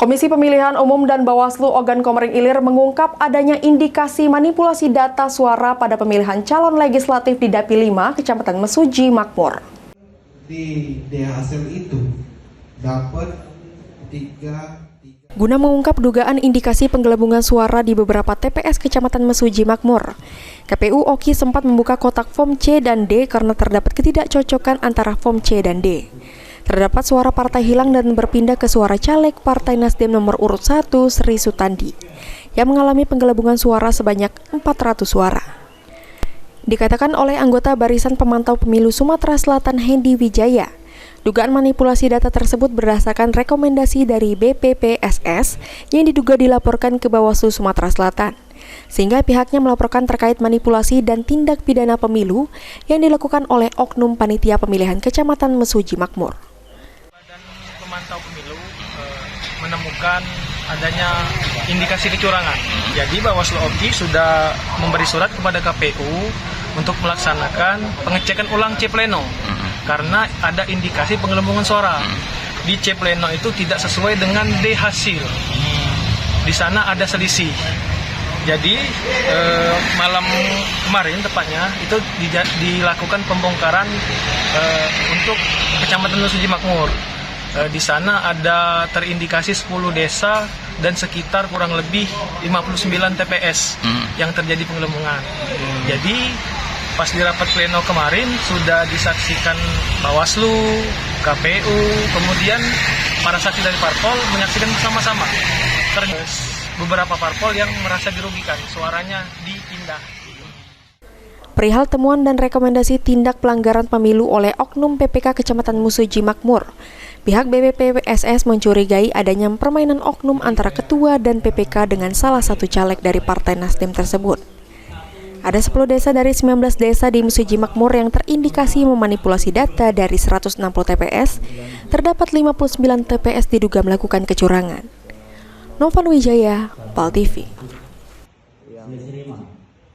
Komisi Pemilihan Umum dan Bawaslu Ogan Komering Ilir mengungkap adanya indikasi manipulasi data suara pada pemilihan calon legislatif di Dapil 5, Kecamatan Mesuji Makmur. Di hasil itu dapat 3. Guna mengungkap dugaan indikasi penggelembungan suara di beberapa TPS Kecamatan Mesuji Makmur, KPU Oki sempat membuka kotak form C dan D karena terdapat ketidakcocokan antara form C dan D. Terdapat suara partai hilang dan berpindah ke suara caleg Partai Nasdem nomor urut 1 Sri Sutandi yang mengalami penggelembungan suara sebanyak 400 suara. Dikatakan oleh anggota Barisan Pemantau Pemilu Sumatera Selatan Hendy Wijaya, dugaan manipulasi data tersebut berdasarkan rekomendasi dari BPPSS yang diduga dilaporkan ke Bawaslu Sumatera Selatan, sehingga pihaknya melaporkan terkait manipulasi dan tindak pidana pemilu yang dilakukan oleh oknum panitia pemilihan Kecamatan Mesuji Makmur. Pemantau pemilu menemukan adanya indikasi kecurangan. Jadi Bawaslu Oki sudah memberi surat kepada KPU untuk melaksanakan pengecekan ulang C Pleno karena ada indikasi penggelembungan suara. Di C Pleno itu tidak sesuai dengan D hasil. Di sana ada selisih. Jadi malam kemarin tepatnya itu dilakukan pembongkaran untuk Kecamatan Mesuji Makmur. Di sana ada terindikasi 10 desa dan sekitar kurang lebih 59 TPS yang terjadi penggelembungan. Jadi pas di rapat pleno kemarin sudah disaksikan Bawaslu, KPU, kemudian para saksi dari parpol menyaksikan bersama-sama. Beberapa parpol yang merasa dirugikan, suaranya dipindah. Perihal temuan dan rekomendasi tindak pelanggaran pemilu oleh oknum PPK Kecamatan Mesuji Makmur, pihak BPPSS mencurigai adanya permainan oknum antara ketua dan PPK dengan salah satu caleg dari Partai Nasdem tersebut. Ada 10 desa dari 19 desa di Mesuji Makmur yang terindikasi memanipulasi data dari 160 TPS, terdapat 59 TPS diduga melakukan kecurangan. Novan Wijaya, PAL TV.